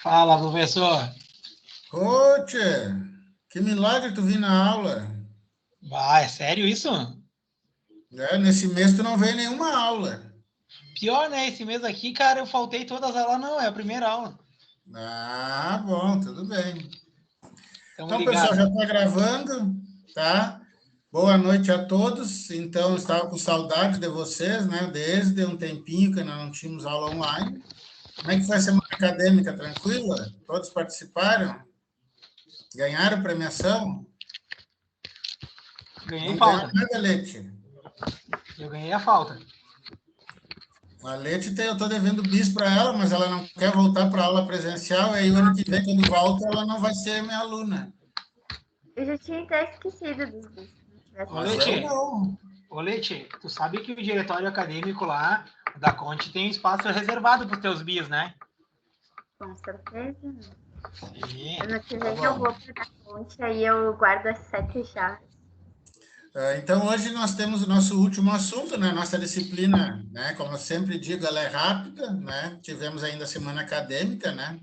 Fala, professor. Ô, tchê, que milagre tu vir na aula. Vai, é sério isso? Nesse mês tu não veio nenhuma aula. Pior, né? Esse mês aqui, cara, eu faltei todas as aulas. Não, é a primeira aula. Ah, bom, tudo bem. Tamo Então, pessoal, ligado. já está gravando, tá? Boa noite a todos. Então, estava com saudade de vocês, né? Desde um tempinho que nós não tínhamos aula online. Como é que foi a semana acadêmica? Tranquila? Todos participaram? Ganharam premiação? Ganhei Não ganhou falta. nada, Lete. Eu ganhei a falta. A Lete, eu estou devendo bis para ela, mas ela não quer voltar para a aula presencial, aí o ano que vem, quando volta, ela não vai ser minha aluna. Eu já tinha até esquecido dos bis. Mas eu não. Ô, Leite, tu sabe que o diretório acadêmico lá da Conte tem espaço reservado para os teus bis, né? Com certeza. Sim. Ano que vem eu vou para a Conte, aí eu guardo as 7 chaves. Então, hoje nós temos o nosso último assunto, né? Nossa disciplina, né? Como eu sempre digo, ela é rápida, né? Tivemos ainda a semana acadêmica, né?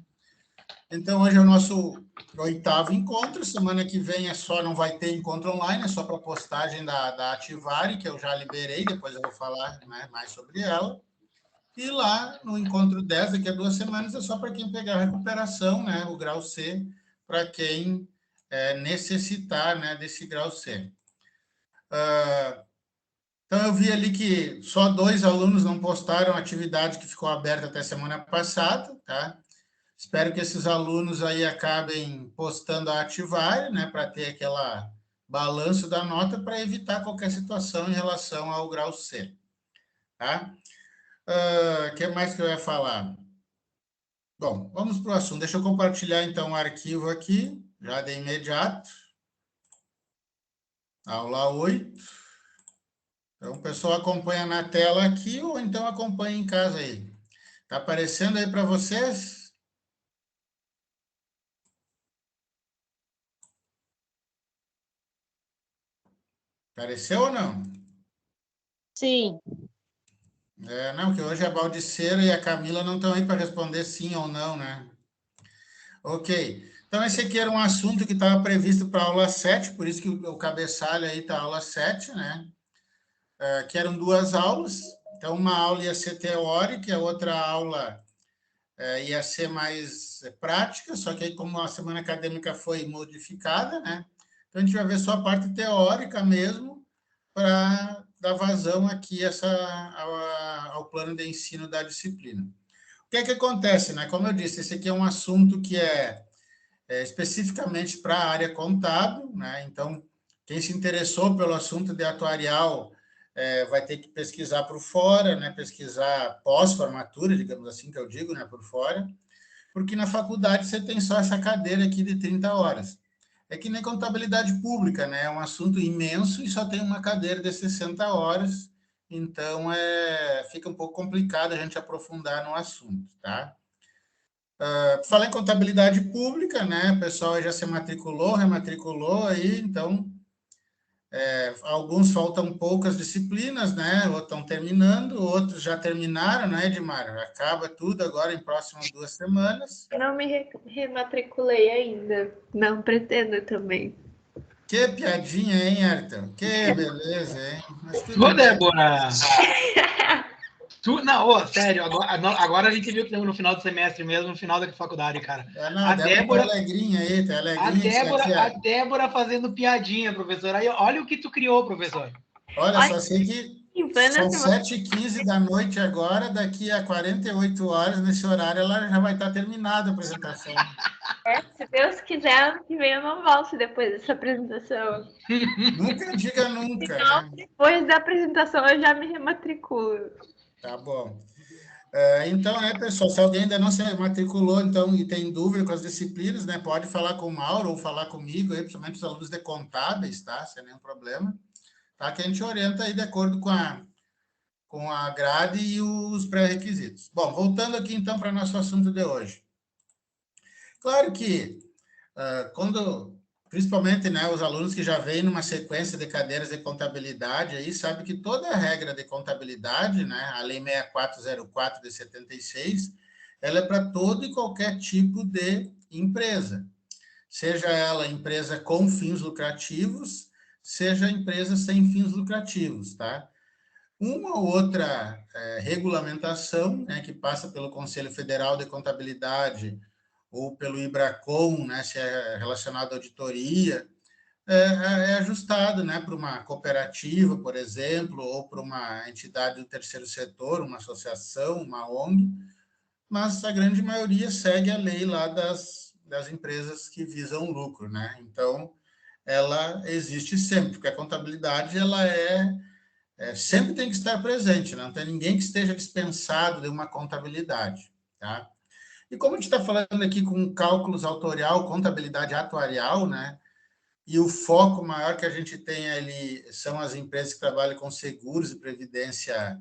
Então, hoje é o nosso 8º encontro. Semana que vem não vai ter encontro online, é só para postagem da Ativari, que eu já liberei, depois eu vou falar, né, mais sobre ela. E lá, no encontro 10, daqui a 2 semanas, é só para quem pegar a recuperação, né? O grau C, para quem necessitar, né, desse grau C. Então, eu vi ali que só 2 alunos não postaram a atividade que ficou aberta até semana passada, tá? Espero que esses alunos aí acabem postando a Ativar, né, para ter aquela balanço da nota para evitar qualquer situação em relação ao grau C, tá? O que mais que eu ia falar? Bom, vamos para o assunto. Deixa eu compartilhar, então, o arquivo aqui, já de imediato. Aula 8. Então, o pessoal acompanha na tela aqui ou então acompanha em casa aí. Está aparecendo aí para vocês? Apareceu ou não? Sim. Não, que hoje a Baldiceira e a Camila não estão aí para responder sim ou não, né? Ok. Então, esse aqui era um assunto que estava previsto para a aula 7, por isso que o cabeçalho aí está a aula 7, né? Que eram 2 aulas. Então, uma aula ia ser teórica e a outra aula ia ser mais prática, só que aí, como a semana acadêmica foi modificada, né? Então, a gente vai ver só a parte teórica mesmo, para dar vazão aqui ao plano de ensino da disciplina. O que é que acontece, né? Como eu disse, esse aqui é um assunto que é especificamente para a área contábil, né? Então, quem se interessou pelo assunto de atuarial vai ter que pesquisar por fora, né? Pesquisar pós-formatura, digamos assim, que eu digo, né? Por fora, porque na faculdade você tem só essa cadeira aqui de 30 horas. É que nem contabilidade pública, né? É um assunto imenso e só tem uma cadeira de 60 horas, então fica um pouco complicado a gente aprofundar no assunto, tá? Falar em contabilidade pública, né? O pessoal já se matriculou, rematriculou aí, então alguns faltam poucas disciplinas, né? Ou estão terminando, outros já terminaram, né, Edmar? Acaba tudo agora em próximas 2 semanas. Não me rematriculei ainda. Não pretendo também. Que piadinha, hein, Ayrton? Que beleza, hein? Mas tudo Ô, bem. Débora! Não, sério, agora a gente viu que no final do semestre mesmo, no final da faculdade, cara. Não, A a Débora tá Débora, alegrinha aí, tá a alegrinha. Débora, Aqui, a Débora fazendo piadinha, professor. Aí, olha o que tu criou, professor. olha, só sei que Ivana, são 7h15 da noite agora, daqui a 48 horas, nesse horário, ela já vai estar terminada a apresentação. se Deus quiser, ano que vem eu não volto depois dessa apresentação. Nunca diga nunca, Então, né? depois da apresentação eu já me rematriculo. Tá bom. Então, né, pessoal, se alguém ainda não se matriculou, então, e tem dúvida com as disciplinas, né, pode falar com o Mauro ou falar comigo, aí, principalmente os alunos de contábeis, tá? Sem nenhum problema. Tá? Que a gente orienta aí de acordo com a grade e os pré-requisitos. Bom, voltando aqui, então, para nosso assunto de hoje. Claro que, quando principalmente, né, os alunos que já vêm numa sequência de cadeiras de contabilidade, aí sabe que toda a regra de contabilidade, né, a Lei 6404 de 76, ela é para todo e qualquer tipo de empresa, seja ela empresa com fins lucrativos, seja empresa sem fins lucrativos, tá? Uma ou outra regulamentação, né, que passa pelo Conselho Federal de Contabilidade ou pelo IBRACON, né, se é relacionado à auditoria, é ajustado, né, para uma cooperativa, por exemplo, ou para uma entidade do terceiro setor, uma associação, uma ONG, mas a grande maioria segue a lei lá das empresas que visam lucro, né? Então, ela existe sempre, porque a contabilidade, ela sempre tem que estar presente, né? Não tem ninguém que esteja dispensado de uma contabilidade, tá? E como a gente está falando aqui com cálculos autorial, contabilidade atuarial, né? E o foco maior que a gente tem ali são as empresas que trabalham com seguros e previdência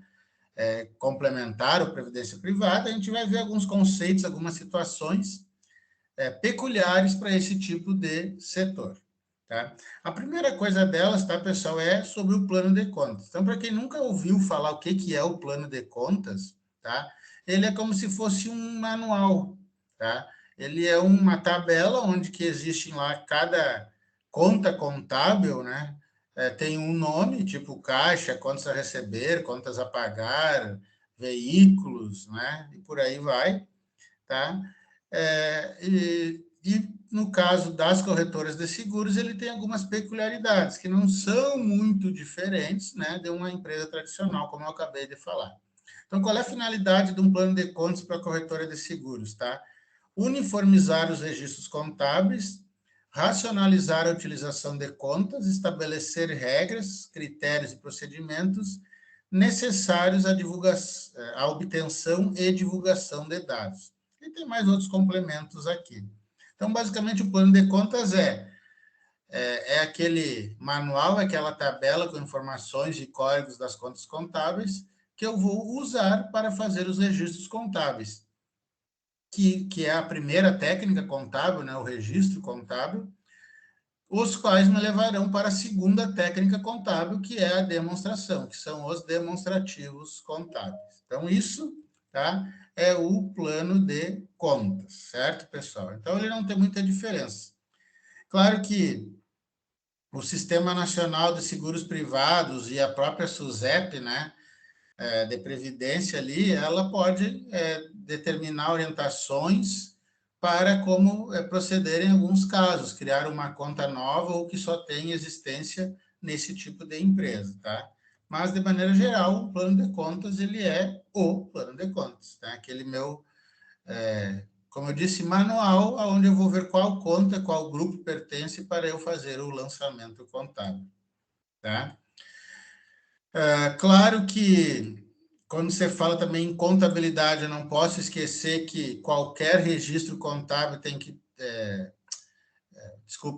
complementar ou previdência privada, a gente vai ver alguns conceitos, algumas situações peculiares para esse tipo de setor. Tá? A primeira coisa delas, tá, pessoal, é sobre o plano de contas. Então, para quem nunca ouviu falar o que é o plano de contas, tá? Ele é como se fosse um manual, tá? Ele é uma tabela onde que existem lá cada conta contábil, né? Tem um nome, tipo caixa, contas a receber, contas a pagar, veículos, né? E por aí vai, tá? E no caso das corretoras de seguros, ele tem algumas peculiaridades que não são muito diferentes, né, de uma empresa tradicional, como eu acabei de falar. Então, qual é a finalidade de um plano de contas para a corretora de seguros? Tá? Uniformizar os registros contábeis, racionalizar a utilização de contas, estabelecer regras, critérios e procedimentos necessários à obtenção e divulgação de dados. E tem mais outros complementos aqui. Então, basicamente, o plano de contas é aquele manual, aquela tabela com informações e códigos das contas contábeis que eu vou usar para fazer os registros contábeis, que é a primeira técnica contábil, né, o registro contábil, os quais me levarão para a segunda técnica contábil, que é a demonstração, que são os demonstrativos contábeis. Então, isso, tá, é o plano de contas, certo, pessoal? Então, ele não tem muita diferença. Claro que o Sistema Nacional de Seguros Privados e a própria SUSEP, né, de Previdência ali, ela pode determinar orientações para como proceder em alguns casos, criar uma conta nova ou que só tem existência nesse tipo de empresa, tá? Mas, de maneira geral, o plano de contas, ele é o plano de contas, tá? Aquele meu, como eu disse, manual, onde eu vou ver qual conta, qual grupo pertence para eu fazer o lançamento contábil, tá? Claro que quando você fala também em contabilidade, eu não posso esquecer que qualquer registro contábil tem que,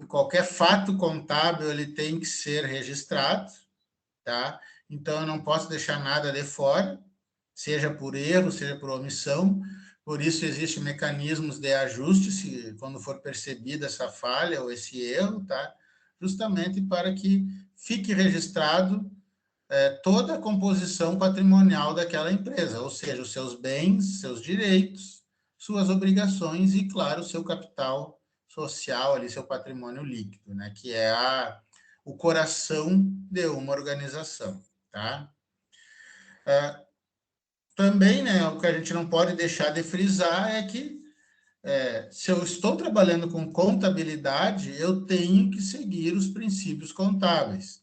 qualquer fato contábil ele tem que ser registrado, tá? Então eu não posso deixar nada de fora, seja por erro, seja por omissão. Por isso existem mecanismos de ajuste, se quando for percebida essa falha ou esse erro, tá? Justamente para que fique registrado toda a composição patrimonial daquela empresa, ou seja, os seus bens, seus direitos, suas obrigações e, claro, o seu capital social, ali, seu patrimônio líquido, né, que é o coração de uma organização, tá? Também, né, o que a gente não pode deixar de frisar é que se eu estou trabalhando com contabilidade, eu tenho que seguir os princípios contábeis.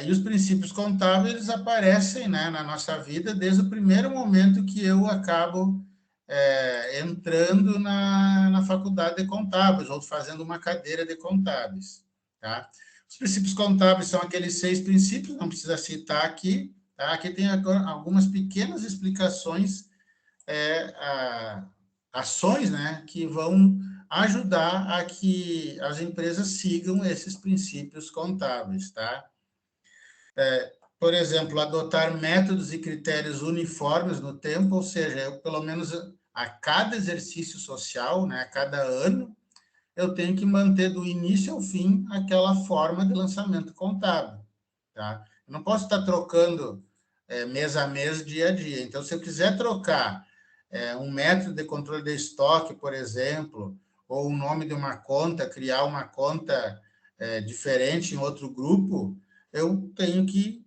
E os princípios contábeis aparecem, né, na nossa vida desde o primeiro momento que eu acabo entrando na faculdade de contábeis ou fazendo uma cadeira de contábeis. Tá? Os princípios contábeis são aqueles 6 princípios, não precisa citar aqui. Tá? Aqui tem algumas pequenas explicações, ações, né, que vão ajudar a que as empresas sigam esses princípios contábeis, tá? Por exemplo, adotar métodos e critérios uniformes no tempo, ou seja, eu, pelo menos a cada exercício social, né, a cada ano, eu tenho que manter do início ao fim aquela forma de lançamento contábil, tá? Eu não posso estar trocando mês a mês, dia a dia. Então, se eu quiser trocar um método de controle de estoque, por exemplo, ou o nome de uma conta, criar uma conta diferente em outro grupo, eu tenho que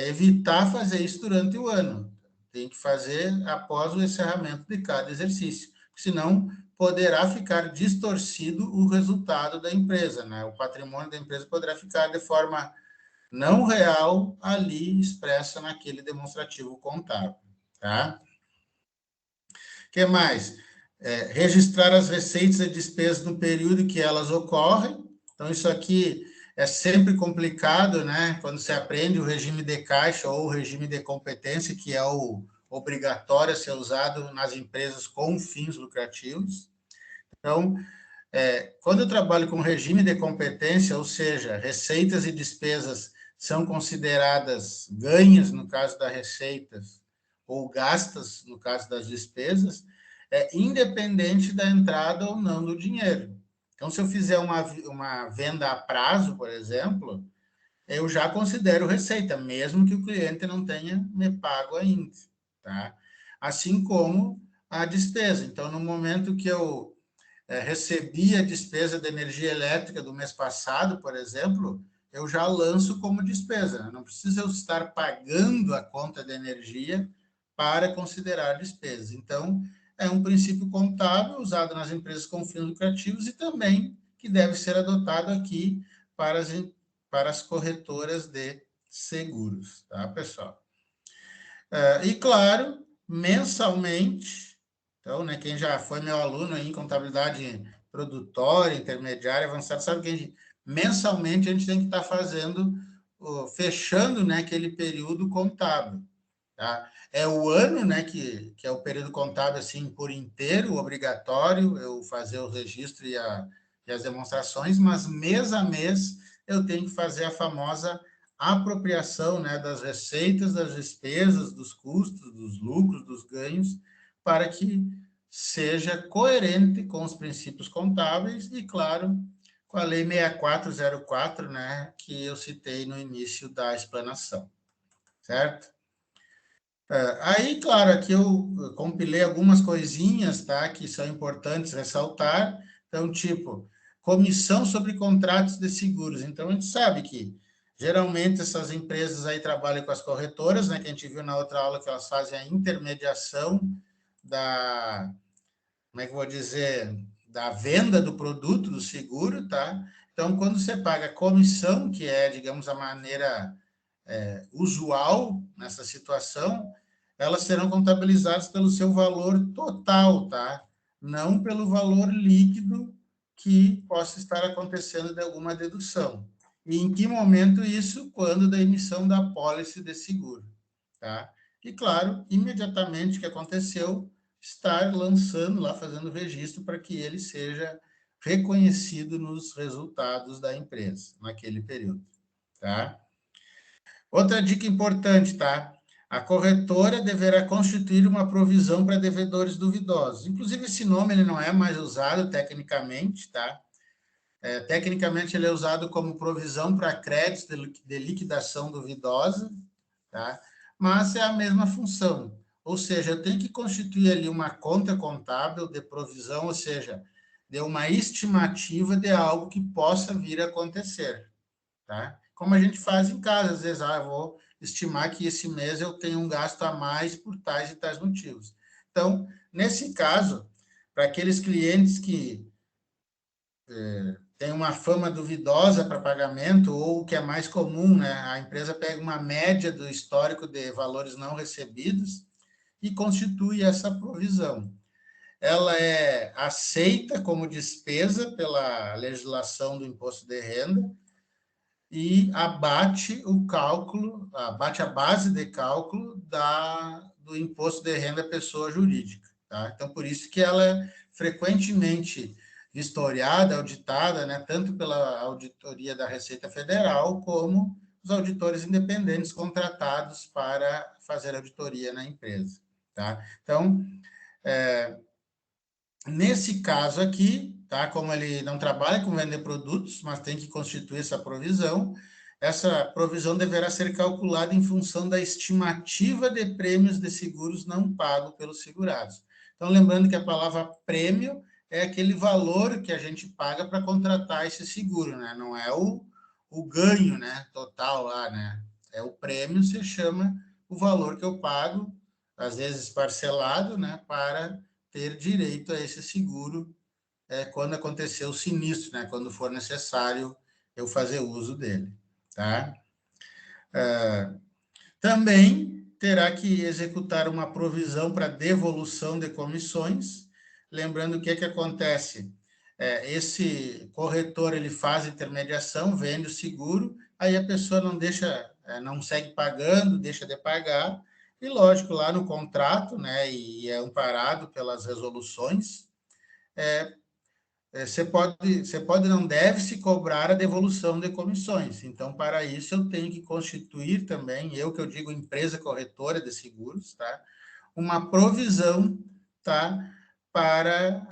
evitar fazer isso durante o ano. Tem que fazer após o encerramento de cada exercício, senão poderá ficar distorcido o resultado da empresa, né? O patrimônio da empresa poderá ficar de forma não real ali expressa naquele demonstrativo contábil, tá? O que mais? Registrar as receitas e despesas no período que elas ocorrem. Então, isso aqui é sempre complicado, né? Quando você aprende o regime de caixa ou o regime de competência, que é o obrigatório a ser usado nas empresas com fins lucrativos. Então, quando eu trabalho com regime de competência, ou seja, receitas e despesas são consideradas ganhas, no caso das receitas, ou gastas, no caso das despesas, independente da entrada ou não do dinheiro. Então, se eu fizer uma venda a prazo, por exemplo, eu já considero receita, mesmo que o cliente não tenha me pago ainda, tá? Assim como a despesa. Então, no momento que eu recebi a despesa de energia elétrica do mês passado, por exemplo, eu já lanço como despesa. Não precisa eu estar pagando a conta de energia para considerar despesa. Então, é um princípio contábil usado nas empresas com fins lucrativos e também que deve ser adotado aqui para as corretoras de seguros, tá, pessoal? E, claro, mensalmente, então, né, quem já foi meu aluno aí em contabilidade produtória, intermediária, avançada, sabe que mensalmente a gente tem que estar fazendo, fechando, né, aquele período contábil, tá? É o ano, né, que é o período contábil, assim, por inteiro, obrigatório, eu fazer o registro e as demonstrações, mas mês a mês eu tenho que fazer a famosa apropriação, né, das receitas, das despesas, dos custos, dos lucros, dos ganhos, para que seja coerente com os princípios contábeis e, claro, com a Lei 6404, né, que eu citei no início da explanação, certo? Aí, claro, aqui eu compilei algumas coisinhas, tá, que são importantes ressaltar. Então, tipo, comissão sobre contratos de seguros. Então, a gente sabe que, geralmente, essas empresas aí trabalham com as corretoras, né, que a gente viu na outra aula que elas fazem a intermediação como é que eu vou dizer, da venda do produto, do seguro, tá? Então, quando você paga a comissão, que é, digamos, a maneira usual nessa situação, elas serão contabilizadas pelo seu valor total, tá? Não pelo valor líquido que possa estar acontecendo de alguma dedução. E em que momento isso? Quando da emissão da pólice de seguro, tá? E, claro, imediatamente que aconteceu, estar lançando lá, fazendo o registro para que ele seja reconhecido nos resultados da empresa naquele período, tá? Outra dica importante, tá? A corretora deverá constituir uma provisão para devedores duvidosos. Inclusive, esse nome ele não é mais usado tecnicamente, tá? Tecnicamente, ele é usado como provisão para créditos de liquidação duvidosa, tá? Mas é a mesma função. Ou seja, eu tenho que constituir ali uma conta contábil de provisão, ou seja, de uma estimativa de algo que possa vir a acontecer, tá? Como a gente faz em casa, às vezes, eu vou estimar que esse mês eu tenho um gasto a mais por tais e tais motivos. Então, nesse caso, para aqueles clientes que têm uma fama duvidosa para pagamento, ou o que é mais comum, né? A empresa pega uma média do histórico de valores não recebidos e constitui essa provisão. Ela é aceita como despesa pela legislação do imposto de renda, e abate o cálculo, abate a base de cálculo do imposto de renda pessoa jurídica. Tá? Então, por isso que ela é frequentemente vistoriada, auditada, né, tanto pela auditoria da Receita Federal, como os auditores independentes contratados para fazer auditoria na empresa. Tá? Então, nesse caso aqui, tá? Como ele não trabalha com vender produtos, mas tem que constituir essa provisão deverá ser calculada em função da estimativa de prêmios de seguros não pagos pelos segurados. Então, lembrando que a palavra prêmio é aquele valor que a gente paga para contratar esse seguro, né? Não é o ganho, né, total lá, né? É o prêmio, se chama o valor que eu pago, às vezes parcelado, né, para ter direito a esse seguro quando acontecer o sinistro, né, quando for necessário eu fazer uso dele, tá? Também terá que executar uma provisão para devolução de comissões, lembrando o que acontece. Esse corretor, ele faz intermediação, vende o seguro, aí a pessoa não segue pagando, deixa de pagar, e lógico, lá no contrato, né, e é amparado pelas resoluções, você pode não deve se cobrar a devolução de comissões. Então, para isso, eu tenho que constituir também, que eu digo empresa corretora de seguros, tá? Uma provisão, tá? Para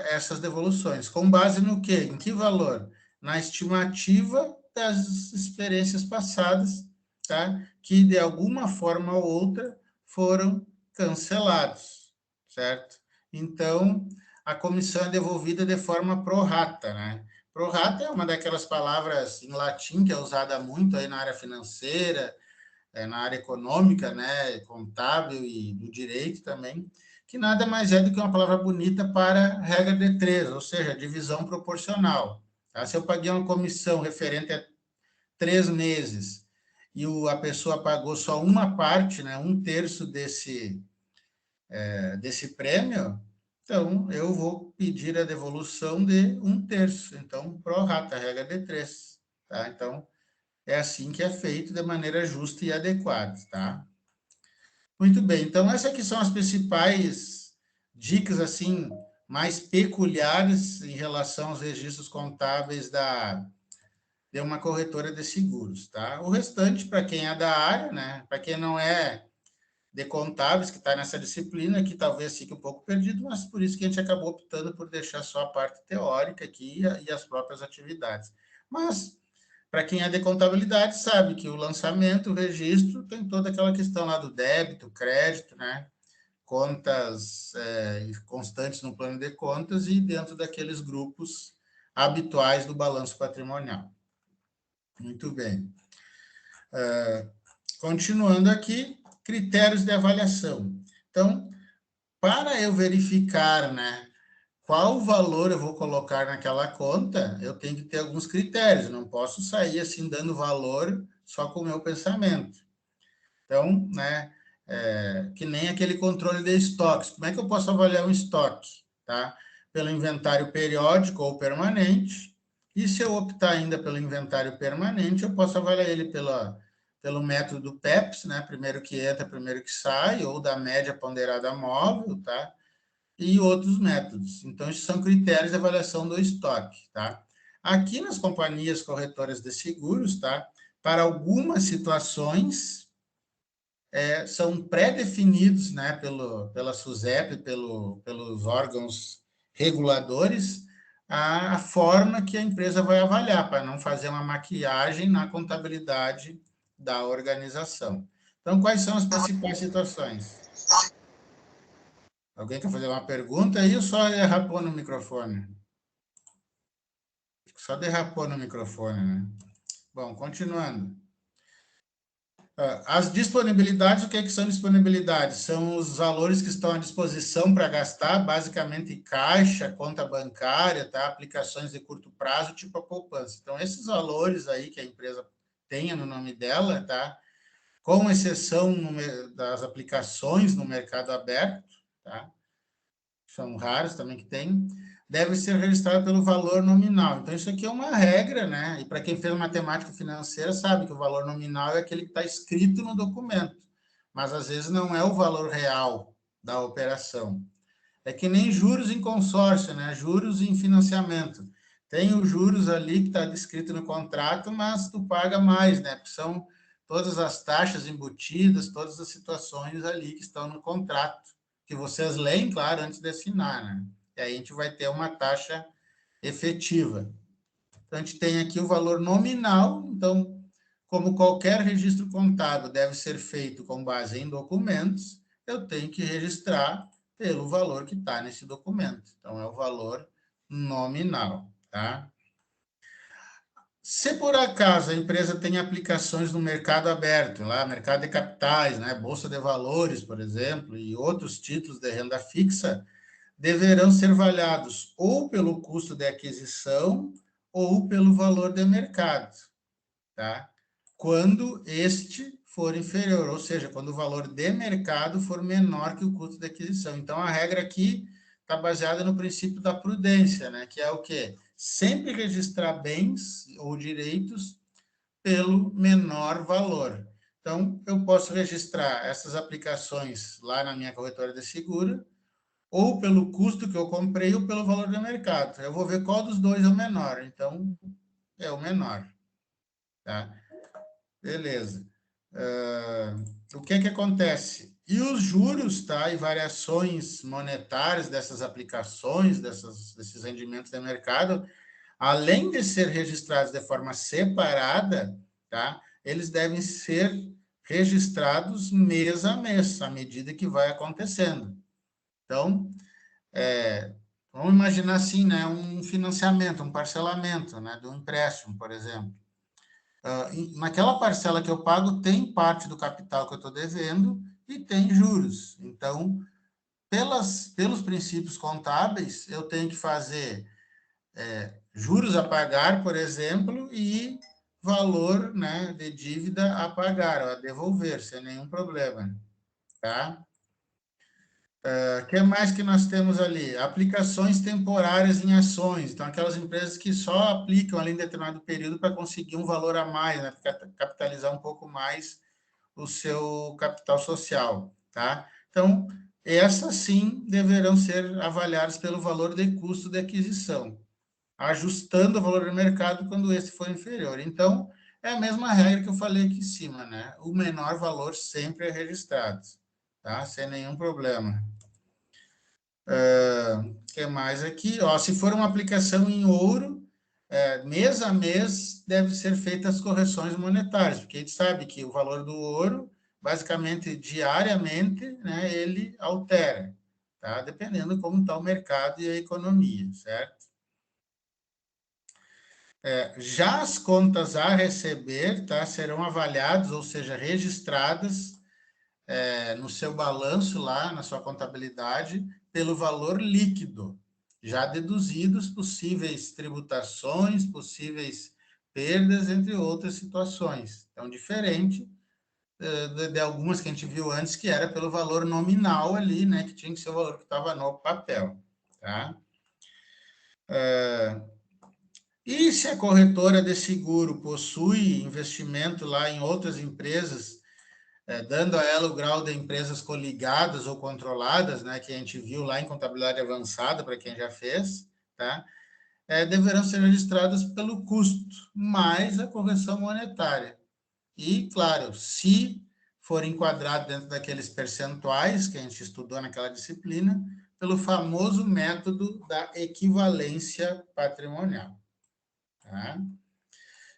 essas devoluções. Com base no quê? Em que valor? Na estimativa das experiências passadas, tá? Que de alguma forma ou outra foram cancelados, certo? Então, a comissão é devolvida de forma pro rata, né? Pro rata é uma daquelas palavras em latim que é usada muito aí na área financeira, na área econômica, né, contábil e do direito também, que nada mais é do que uma palavra bonita para regra de 3, ou seja, divisão proporcional. Tá? Se eu paguei uma comissão referente a 3 meses e a pessoa pagou só uma parte, né, 1/3 desse prêmio, então eu vou pedir a devolução de 1/3. Então, pro rata, regra de 3. Tá? Então, é assim que é feito de maneira justa e adequada, tá? Muito bem, então essas aqui são as principais dicas, assim, mais peculiares em relação aos registros contábeis de uma corretora de seguros, tá? O restante, para quem é da área, né? Para quem não é de contábeis, que está nessa disciplina, que talvez fique um pouco perdido, mas por isso que a gente acabou optando por deixar só a parte teórica aqui e as próprias atividades. Mas para quem é de contabilidade, sabe que o lançamento, o registro, tem toda aquela questão lá do débito, crédito, né? Contas constantes no plano de contas e dentro daqueles grupos habituais do balanço patrimonial. Muito bem. Continuando aqui, critérios de avaliação. Então, para eu verificar, né, qual valor eu vou colocar naquela conta, eu tenho que ter alguns critérios, eu não posso sair assim dando valor só com o meu pensamento. Então, né, que nem aquele controle de estoques. Como é que eu posso avaliar um estoque? Tá? Pelo inventário periódico ou permanente, e se eu optar ainda pelo inventário permanente, eu posso avaliar ele pelo método do PEPS, né, primeiro que entra, primeiro que sai, ou da média ponderada móvel, tá? E outros métodos. Então, esses são critérios de avaliação do estoque, tá? Aqui nas companhias corretoras de seguros, tá? Para algumas situações, são pré-definidos, né, pela SUSEP, pelos órgãos reguladores, a forma que a empresa vai avaliar, para não fazer uma maquiagem na contabilidade da organização. Então, quais são as principais situações? Alguém quer fazer uma pergunta aí ou só derrapou no microfone? Só derrapou no microfone, né? Bom, continuando. As disponibilidades, o que são disponibilidades? São os valores que estão à disposição para gastar, basicamente caixa, conta bancária, tá? Aplicações de curto prazo, tipo a poupança. Então, esses valores aí que a empresa tenha no nome dela, tá? Com exceção das aplicações no mercado aberto, tá? São raros também que tem, deve ser registrado pelo valor nominal. Então, isso aqui é uma regra, né? E para quem fez matemática financeira sabe que o valor nominal é aquele que está escrito no documento, mas às vezes não é o valor real da operação. É que nem juros em consórcio, né? Juros em financiamento. Tem os juros ali que está descrito no contrato, mas tu paga mais, né? Porque são todas as taxas embutidas, todas as situações ali que estão no contrato, que vocês leem, claro, antes de assinar, né? E aí a gente vai ter uma taxa efetiva. Então, a gente tem aqui o valor nominal. Então, como qualquer registro contábil deve ser feito com base em documentos, eu tenho que registrar pelo valor que está nesse documento. Então, é o valor nominal, tá? Se por acaso a empresa tem aplicações no mercado aberto, lá, mercado de capitais, né, bolsa de valores, por exemplo, e outros títulos de renda fixa, deverão ser avaliados ou pelo custo de aquisição ou pelo valor de mercado, tá? Quando este for inferior, ou seja, quando o valor de mercado for menor que o custo de aquisição. Então, a regra aqui está baseada no princípio da prudência, né? Que é o quê? Sempre registrar bens ou direitos pelo menor valor. Então, eu posso registrar essas aplicações lá na minha corretora de seguro, ou pelo custo que eu comprei, ou pelo valor do mercado. Eu vou ver qual dos dois é o menor. Então, é o menor. Tá? Beleza. O que acontece? E os juros, tá? E variações monetárias dessas aplicações, desses rendimentos de mercado, além de ser registrados de forma separada, tá? Eles devem ser registrados mês a mês, à medida que vai acontecendo. Então, vamos imaginar assim, né? Um financiamento, um parcelamento, né? De um empréstimo, por exemplo. Naquela parcela que eu pago, tem parte do capital que eu estou devendo e tem juros. Então, pelos princípios contábeis, eu tenho que fazer juros a pagar, por exemplo, e valor, né, de dívida a pagar, a devolver, sem nenhum problema. Tá? O que mais que nós temos ali? Aplicações temporárias em ações. Então, aquelas empresas que só aplicam ali em determinado período para conseguir um valor a mais, né? Capitalizar um pouco mais o seu capital social, tá? Então, essas sim deverão ser avaliadas pelo valor de custo de aquisição, ajustando o valor do mercado quando esse for inferior. Então, é a mesma regra que eu falei aqui em cima, né? O menor valor sempre é registrado, tá? Sem nenhum problema. O que mais aqui? Ó, se for uma aplicação em ouro, mês a mês deve ser feitas as correções monetárias, porque a gente sabe que o valor do ouro, basicamente diariamente, né, ele altera, tá? Dependendo de como está o mercado e a economia, certo? Já as contas a receber, tá, serão avaliadas, ou seja, registradas no seu balanço lá, na sua contabilidade, pelo valor líquido, já deduzidos possíveis tributações, possíveis perdas, entre outras situações. Então, diferente de algumas que a gente viu antes, que era pelo valor nominal ali, né, que tinha que ser o valor que estava no papel, tá? E se a corretora de seguro possui investimento lá em outras empresas, dando a ela o grau de empresas coligadas ou controladas, né, que a gente viu lá em contabilidade avançada, para quem já fez, tá? Deverão ser registradas pelo custo, mais a correção monetária. E, claro, se for enquadrado dentro daqueles percentuais que a gente estudou naquela disciplina, pelo famoso método da equivalência patrimonial. Tá?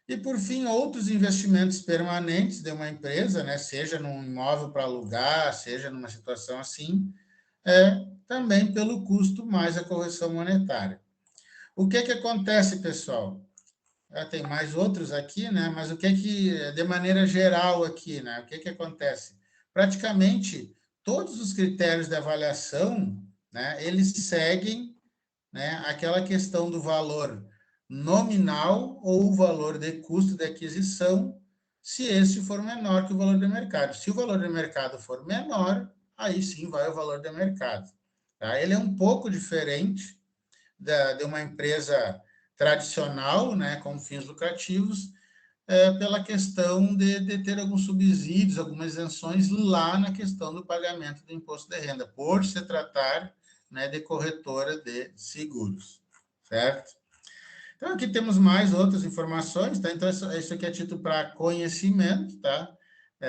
E, por fim, outros investimentos permanentes de uma empresa, né, seja num imóvel para alugar, seja numa situação assim, também pelo custo mais a correção monetária. O que acontece, pessoal? Tem mais outros aqui, né? Mas o que de maneira geral aqui, né? O que acontece? Praticamente todos os critérios de avaliação, né? Eles seguem, né, aquela questão do valor nominal ou o valor de custo de aquisição, se esse for menor que o valor de mercado. Se o valor de mercado for menor, aí sim vai o valor de mercado. Tá? Ele é um pouco diferente de uma empresa tradicional, né, com fins lucrativos, pela questão de ter alguns subsídios, algumas isenções lá na questão do pagamento do imposto de renda, por se tratar, né, de corretora de seguros, certo? Então, aqui temos mais outras informações, tá? Então, isso aqui é título para conhecimento, tá?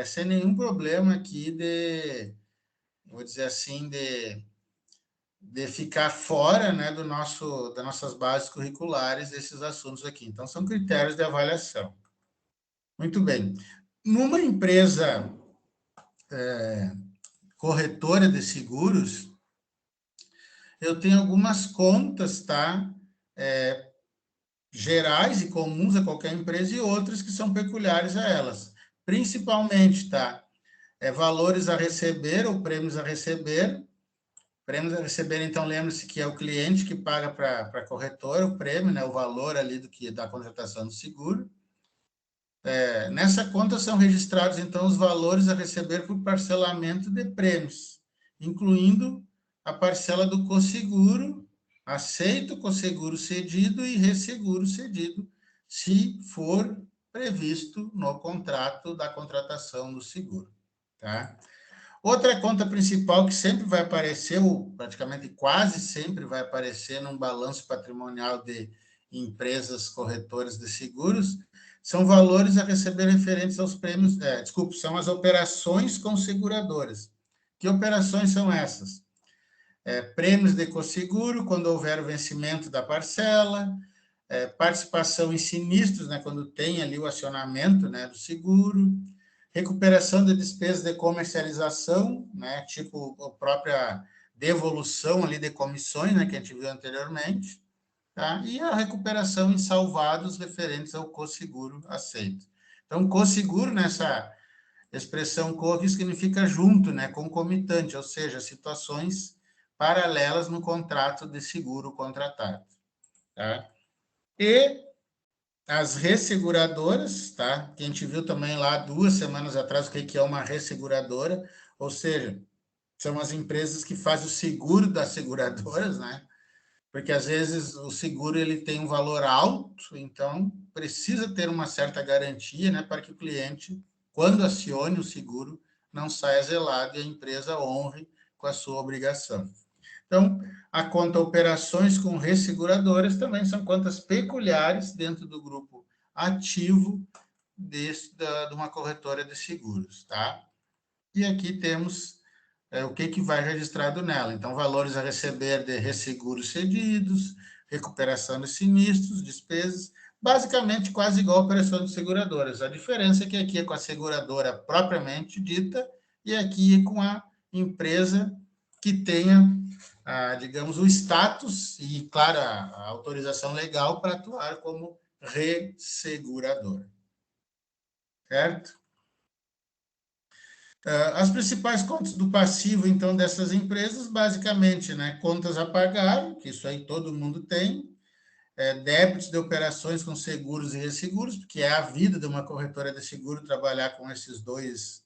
Sem nenhum problema aqui vou dizer assim, de ficar fora, né, das nossas bases curriculares, esses assuntos aqui. Então, são critérios de avaliação. Muito bem. Numa empresa corretora de seguros, eu tenho algumas contas, tá? Gerais e comuns a qualquer empresa e outras que são peculiares a elas. Principalmente, tá? Valores a receber ou prêmios a receber. Prêmios a receber, então, lembre-se que é o cliente que paga para a corretora o prêmio, né? O valor ali da contratação do seguro. Nessa conta são registrados, então, os valores a receber por parcelamento de prêmios, incluindo a parcela do cosseguro, aceito cosseguro cedido e resseguro cedido, se for previsto no contrato da contratação do seguro, tá? Outra conta principal que sempre vai aparecer, ou praticamente quase sempre vai aparecer num balanço patrimonial de empresas corretoras de seguros, são valores a receber referentes aos prêmios, são as operações com seguradoras. Que operações são essas? Prêmios de cosseguro, quando houver o vencimento da parcela, participação em sinistros, né, quando tem ali o acionamento, né, do seguro, recuperação de despesas de comercialização, né, tipo a própria devolução ali de comissões, né, que a gente viu anteriormente, tá? E a recuperação em salvados referentes ao cosseguro aceito. Então, cosseguro, nessa expressão co, que significa junto, né, concomitante, ou seja, situações paralelas no contrato de seguro contratado, tá? E as resseguradoras, tá? Que a gente viu também lá 2 semanas atrás o que é uma resseguradora, ou seja, são as empresas que fazem o seguro das seguradoras, né? Porque às vezes o seguro ele tem um valor alto, então precisa ter uma certa garantia, né, para que o cliente, quando acione o seguro, não saia zelado e a empresa honre com a sua obrigação. Então, a conta operações com resseguradoras também são contas peculiares dentro do grupo ativo de uma corretora de seguros, tá? E aqui temos o que vai registrado nela. Então, valores a receber de resseguros cedidos, recuperação de sinistros, despesas, basicamente quase igual a operação de seguradoras. A diferença é que aqui é com a seguradora propriamente dita e aqui é com a empresa que tenha, digamos, o status e, claro, a autorização legal para atuar como resseguradora. Certo? As principais contas do passivo, então, dessas empresas, basicamente, né, contas a pagar, que isso aí todo mundo tem, débitos de operações com seguros e resseguros, porque é a vida de uma corretora de seguro trabalhar com esses dois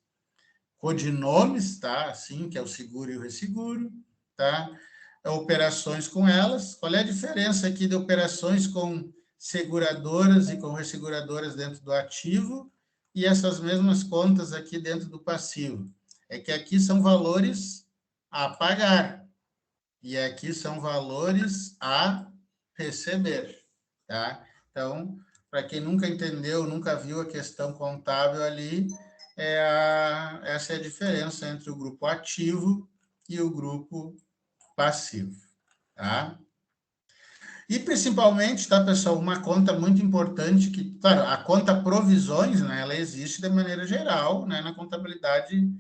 codinomes, tá? Assim, que é o seguro e o resseguro, tá? Operações com elas. Qual é a diferença aqui de operações com seguradoras e com resseguradoras dentro do ativo e essas mesmas contas aqui dentro do passivo? É que aqui são valores a pagar e aqui são valores a receber, tá? Então, para quem nunca entendeu, nunca viu a questão contábil ali, essa é a diferença entre o grupo ativo e o grupo passivo, tá? E principalmente, tá, pessoal, uma conta muito importante que, claro, a conta provisões, né, ela existe de maneira geral, né, na contabilidade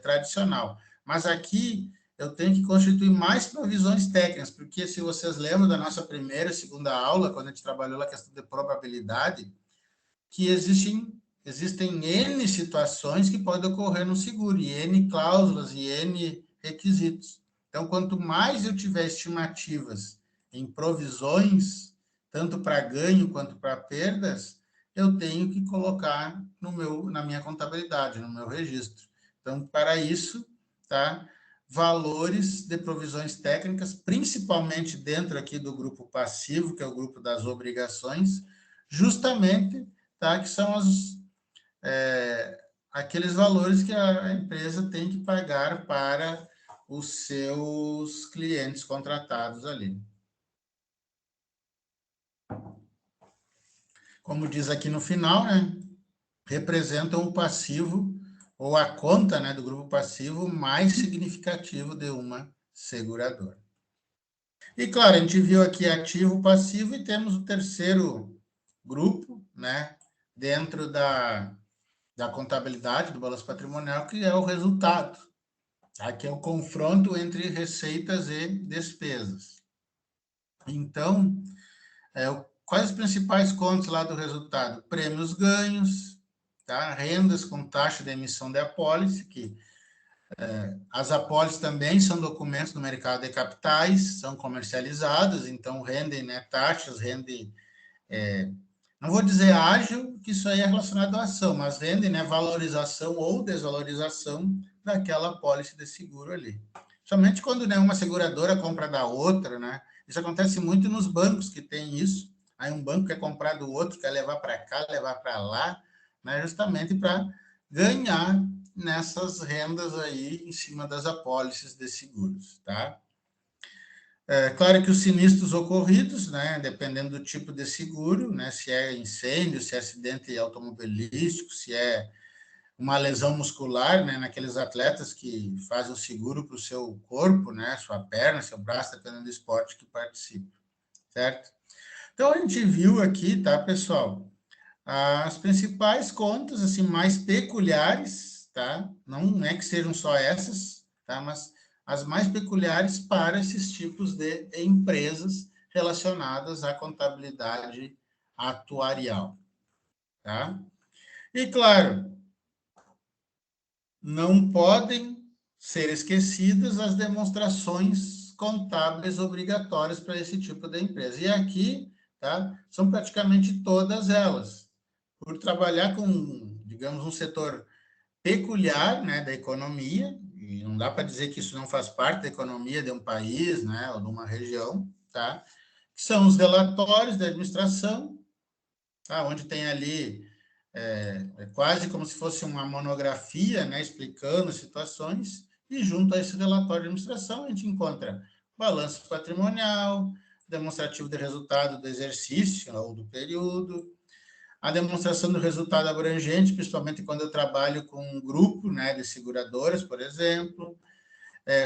tradicional. Mas aqui eu tenho que constituir mais provisões técnicas, porque se vocês lembram da nossa primeira e segunda aula, quando a gente trabalhou a questão de probabilidade, que existem N situações que podem ocorrer no seguro, e N cláusulas e N requisitos. Então, quanto mais eu tiver estimativas em provisões, tanto para ganho quanto para perdas, eu tenho que colocar na minha contabilidade, no meu registro. Então, para isso, tá? Valores de provisões técnicas, principalmente dentro aqui do grupo passivo, que é o grupo das obrigações, justamente, tá? Que são aqueles valores que a empresa tem que pagar para os seus clientes contratados ali. Como diz aqui no final, né, representam o passivo ou a conta, né, do grupo passivo mais significativo de uma seguradora. E, claro, a gente viu aqui ativo, passivo, e temos o terceiro grupo, né, dentro da contabilidade, do balanço patrimonial, que é o resultado. Aqui é o confronto entre receitas e despesas. Então, quais os principais contos lá do resultado? Prêmios ganhos, tá? Rendas com taxa de emissão de apólice, que as apólices também são documentos do mercado de capitais, são comercializados, então rendem, né, taxas, rendem, não vou dizer ágil, que isso aí é relacionado à ação, mas rendem, né, valorização ou desvalorização daquela apólice de seguro ali. Somente quando, né, uma seguradora compra da outra, né? Isso acontece muito nos bancos que tem isso. Aí um banco quer comprar do outro, quer levar para cá, levar para lá, né, justamente para ganhar nessas rendas aí em cima das apólices de seguros, tá? É claro que os sinistros ocorridos, né, dependendo do tipo de seguro, né, se é incêndio, se é acidente automobilístico, se é uma lesão muscular, né, naqueles atletas que fazem o seguro para o seu corpo, né, sua perna, seu braço, dependendo do esporte que participa, certo? Então, a gente viu aqui, tá, pessoal, as principais contas, assim, mais peculiares, tá? Não é que sejam só essas, tá? Mas as mais peculiares para esses tipos de empresas relacionadas à contabilidade atuarial, tá? E, claro, não podem ser esquecidas as demonstrações contábeis obrigatórias para esse tipo de empresa. E aqui, tá, são praticamente todas elas. Por trabalhar com, digamos, um setor peculiar, né, da economia, e não dá para dizer que isso não faz parte da economia de um país, né, ou de uma região, tá? Que são os relatórios da administração, tá? Onde tem ali quase como se fosse uma monografia, né, explicando situações, e junto a esse relatório de administração a gente encontra balanço patrimonial, demonstrativo de resultado do exercício ou do período, a demonstração do resultado abrangente, principalmente quando eu trabalho com um grupo, né, de seguradoras, por exemplo,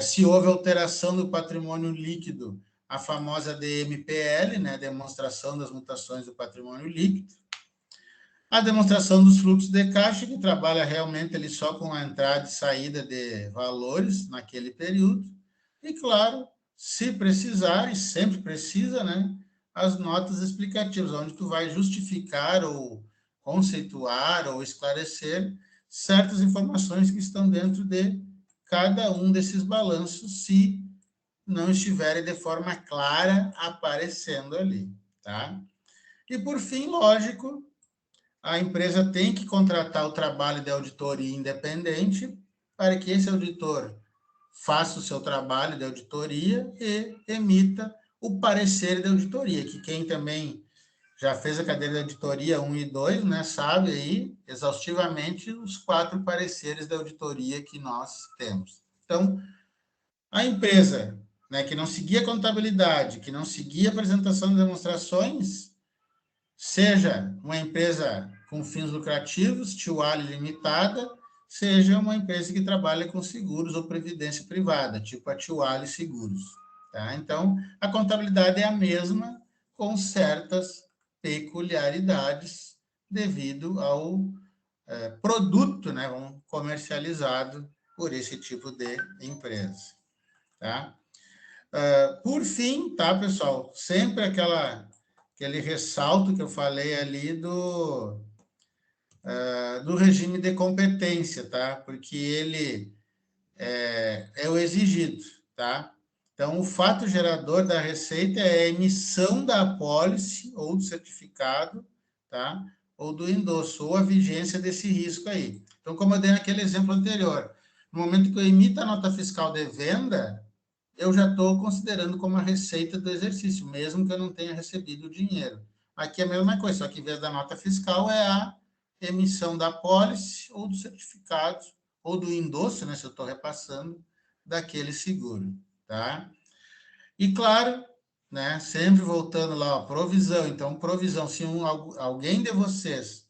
se houve alteração do patrimônio líquido, a famosa DMPL, né, demonstração das mutações do patrimônio líquido, a demonstração dos fluxos de caixa, que trabalha realmente ali só com a entrada e saída de valores naquele período, e claro, se precisar, e sempre precisa, né, as notas explicativas, onde tu vai justificar ou conceituar ou esclarecer certas informações que estão dentro de cada um desses balanços, se não estiverem de forma clara aparecendo ali, tá? E por fim, lógico, a empresa tem que contratar o trabalho de auditoria independente para que esse auditor faça o seu trabalho de auditoria e emita o parecer de auditoria, que quem também já fez a cadeira de auditoria 1 e 2, né, sabe aí exaustivamente os 4 pareceres de auditoria que nós temos. Então, a empresa, né, que não seguia contabilidade, que não seguia apresentação de demonstrações, seja uma empresa com fins lucrativos, Tiwali Limitada, seja uma empresa que trabalha com seguros ou previdência privada, tipo a Tiwali Seguros. Tá? Então, a contabilidade é a mesma, com certas peculiaridades devido ao produto, né, comercializado por esse tipo de empresa. Tá? Por fim, tá, pessoal? Sempre aquele ressalto que eu falei ali do regime de competência, tá? Porque ele é o exigido, tá? Então, o fato gerador da receita é a emissão da apólice ou do certificado, tá? Ou do endosso, ou a vigência desse risco aí. Então, como eu dei naquele exemplo anterior, no momento que eu emito a nota fiscal de venda, eu já estou considerando como a receita do exercício, mesmo que eu não tenha recebido o dinheiro. Aqui é a mesma coisa, só que em vez da nota fiscal é a emissão da apólice ou do certificado, ou do endosso, né, se eu estou repassando, daquele seguro, tá? E claro, né, sempre voltando lá, ó, provisão. Então, provisão, se alguém de vocês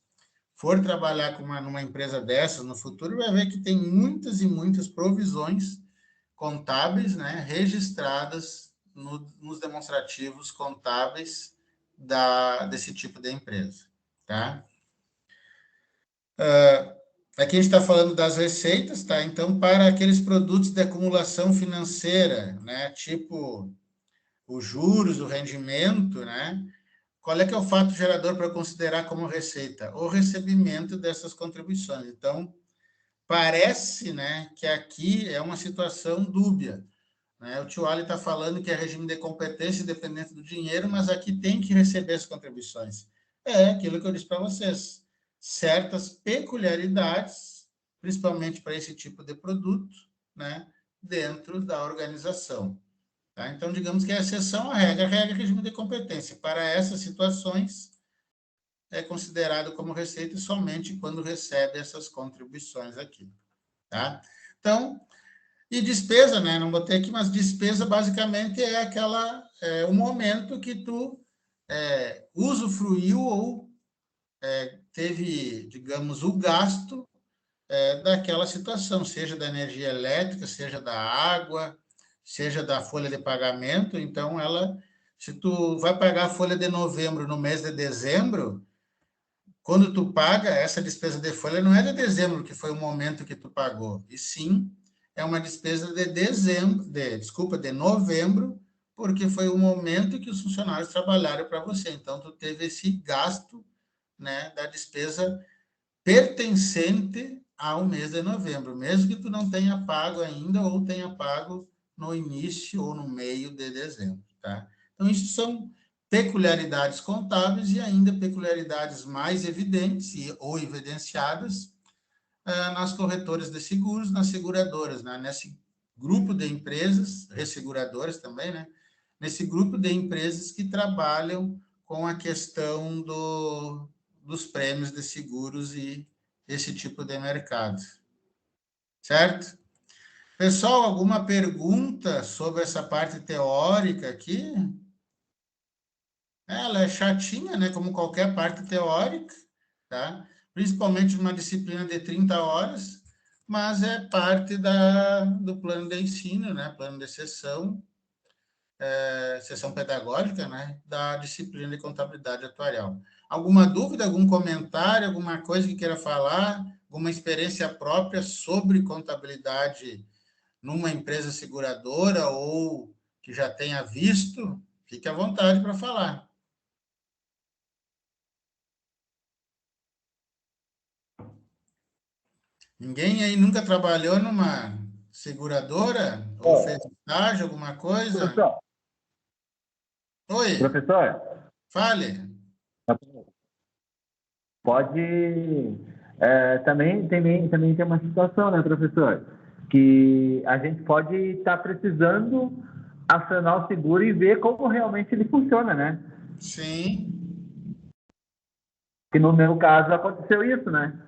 for trabalhar numa empresa dessas no futuro, vai ver que tem muitas e muitas provisões contábeis, né, registradas nos demonstrativos contábeis desse tipo de empresa, tá? Aqui a gente está falando das receitas, tá? Então, para aqueles produtos de acumulação financeira, né? Tipo os juros, o rendimento, né? Qual é que é o fato gerador para considerar como receita? O recebimento dessas contribuições. Então, parece, né, que aqui é uma situação dúbia, né? O tio Ali está falando que é regime de competência independente do dinheiro, mas aqui tem que receber as contribuições. É aquilo que eu disse para vocês. Certas peculiaridades, principalmente para esse tipo de produto, né, dentro da organização. Tá? Então, digamos que é exceção à regra. A regra é regime de competência. Para essas situações, é considerado como receita somente quando recebe essas contribuições aqui. Tá? Então, e despesa, né? Não botei aqui, mas despesa basicamente é o momento que tu usufruiu ou teve, digamos, o gasto daquela situação, seja da energia elétrica, seja da água, seja da folha de pagamento. Então, se tu vai pagar a folha de novembro no mês de dezembro, quando tu paga essa despesa de folha, não é de dezembro, que foi o momento que tu pagou, e sim é uma despesa de novembro, porque foi o momento que os funcionários trabalharam para você. Então, tu teve esse gasto, né, da despesa pertencente ao mês de novembro, mesmo que tu não tenha pago ainda ou tenha pago no início ou no meio de dezembro, tá? Então, isso são peculiaridades contábeis e ainda peculiaridades mais evidentes ou evidenciadas nas corretoras de seguros, nas seguradoras, né? Nesse grupo de empresas, resseguradoras também, né? Nesse grupo de empresas que trabalham com a questão dos prêmios de seguros e esse tipo de mercado. Certo? Pessoal, alguma pergunta sobre essa parte teórica aqui? Ela é chatinha, né? Como qualquer parte teórica, tá? Principalmente numa disciplina de 30 horas, mas é parte do plano de ensino, né? Plano de sessão pedagógica, né? Da disciplina de contabilidade atuarial. Alguma dúvida, algum comentário, alguma coisa que queira falar, alguma experiência própria sobre contabilidade numa empresa seguradora ou que já tenha visto? Fique à vontade para falar. Ninguém aí nunca trabalhou numa seguradora? Ou fez estágio, alguma coisa? Professor, Oi, professor, fale. pode... também tem uma situação, né, professor? Que a gente pode estar precisando acionar o seguro e ver como realmente ele funciona, né? Sim. Que no meu caso aconteceu isso, né?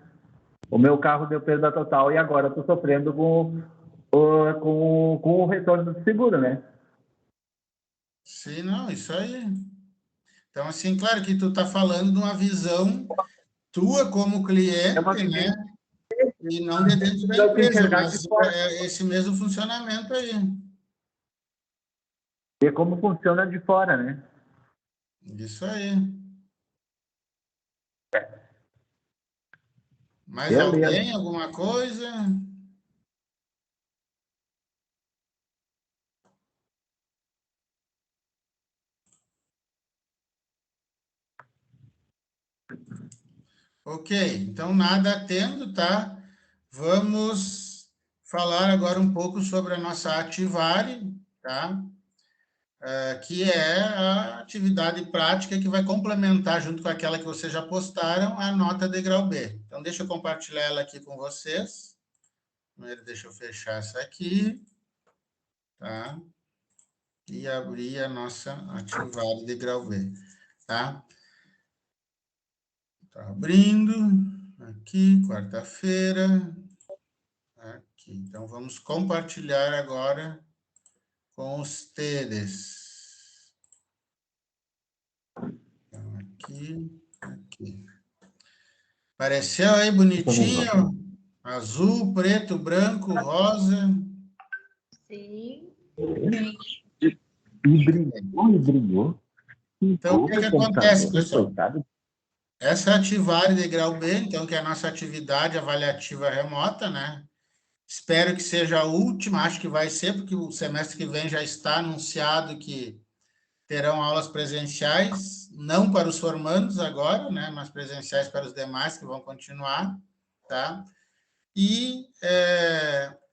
O meu carro deu perda total e agora estou sofrendo com o retorno do seguro, né? Sim, não, isso aí. Então, assim, claro que tu está falando de uma visão tua como É uma cliente, vivência né? E não de dentro da para empresa, enxergar mas de fora, é esse mesmo funcionamento aí. ver como funciona de fora, né? Isso aí. Mais Beleza. alguém? Alguma coisa? Ok, então nada tendo, tá? Vamos falar agora um pouco sobre a nossa Ativare, tá? Que é a atividade prática que vai complementar, junto com aquela que vocês já postaram, a nota de grau B. Então, deixa eu compartilhar ela aqui com vocês. Primeiro, deixa eu fechar essa aqui, tá? E abrir a nossa Ativare de grau B, tá? Tá abrindo, aqui, quarta-feira, aqui. Então, vamos compartilhar agora com os teles. Então, aqui. Apareceu aí bonitinho? Azul, preto, branco, rosa. Sim. E brigou. Então, o que acontece, pessoal? Coitado. Essa ativar de grau B, então, que é a nossa atividade avaliativa remota, né? Espero que seja a última, acho que vai ser, porque o semestre que vem já está anunciado que terão aulas presenciais, não para os formandos agora, né? Mas presenciais para os demais que vão continuar, tá? E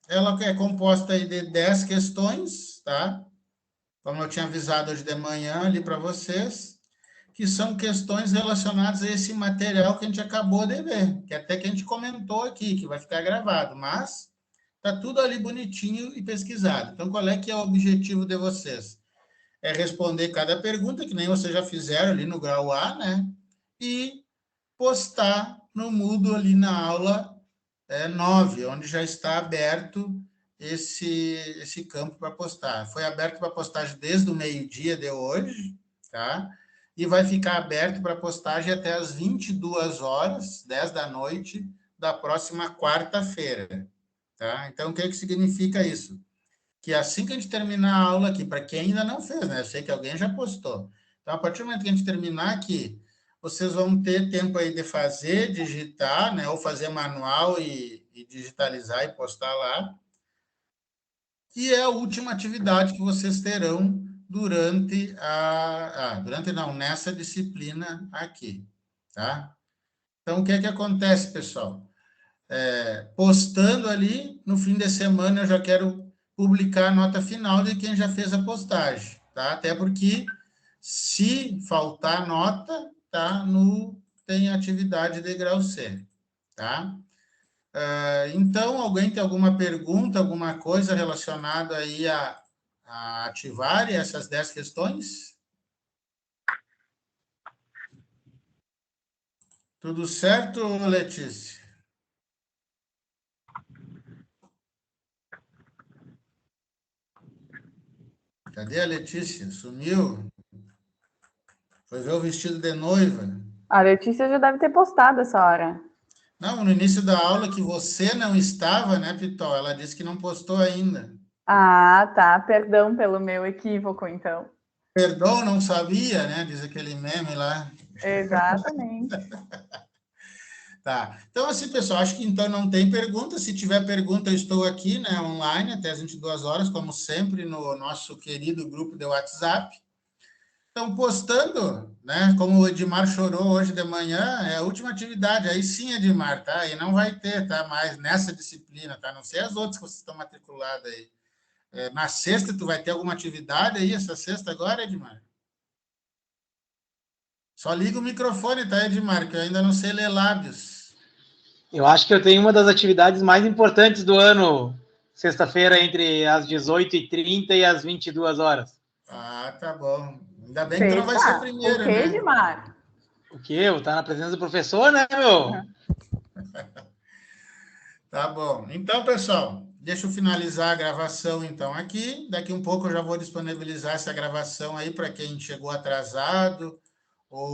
ela é composta aí de 10 questões, tá? Como eu tinha avisado hoje de manhã ali para vocês, que são questões relacionadas a esse material que a gente acabou de ver, que até que a gente comentou aqui, que vai ficar gravado, mas tá tudo ali bonitinho e pesquisado. Então, qual é que é o objetivo de vocês? É responder cada pergunta, que nem vocês já fizeram ali no grau A, né? E postar no Moodle ali na aula 9, onde já está aberto esse campo para postar. Foi aberto para postagem desde o meio-dia de hoje, tá? E vai ficar aberto para postagem até as 22 horas, 10 da noite, da próxima quarta-feira, tá? Então, o que significa isso? Que assim que a gente terminar a aula aqui, para quem ainda não fez, né? Eu sei que alguém já postou. Então, a partir do momento que a gente terminar aqui, vocês vão ter tempo aí de fazer, digitar, né? Ou fazer manual e digitalizar e postar lá. E é a última atividade que vocês terão durante nessa disciplina aqui, tá? Então, o que é que acontece, pessoal? Postando ali, no fim de semana eu já quero publicar a nota final de quem já fez a postagem, tá? Até porque, se faltar nota, tá? Tem atividade de grau C, tá? Então, alguém tem alguma pergunta, alguma coisa relacionada aí a ativar essas 10 questões? Tudo certo, Letícia? Cadê a Letícia? Sumiu? Foi ver o vestido de noiva? A Letícia já deve ter postado essa hora. Não, no início da aula que você não estava, né, Pitol? Ela disse que não postou ainda. Ah, tá. Perdão pelo meu equívoco, então. Perdão, não sabia, né? Diz aquele meme lá. Exatamente. Tá. Então, assim, pessoal, acho que então não tem pergunta. Se tiver pergunta, eu estou aqui, né, online, até as 22 horas, como sempre, no nosso querido grupo de WhatsApp. Então, postando, né? Como o Edmar chorou hoje de manhã, é a última atividade. Aí sim, Edmar, tá? E não vai ter, tá? Mais nessa disciplina, tá? Não sei as outras que vocês estão matriculados aí. Na sexta, tu vai ter alguma atividade aí, essa sexta agora, Edmar? Só liga o microfone, tá, Edmar? Que eu ainda não sei ler lábios. Eu acho que eu tenho uma das atividades mais importantes do ano, sexta-feira, entre as 18h30 e as 22 horas. Ah, tá bom. Ainda bem que tu não vai ser a primeira, o quê, né? Edmar? O quê? Tá na presença do professor, né, meu? Tá bom. Então, pessoal, deixa eu finalizar a gravação, então, aqui. Daqui um pouco eu já vou disponibilizar essa gravação aí para quem chegou atrasado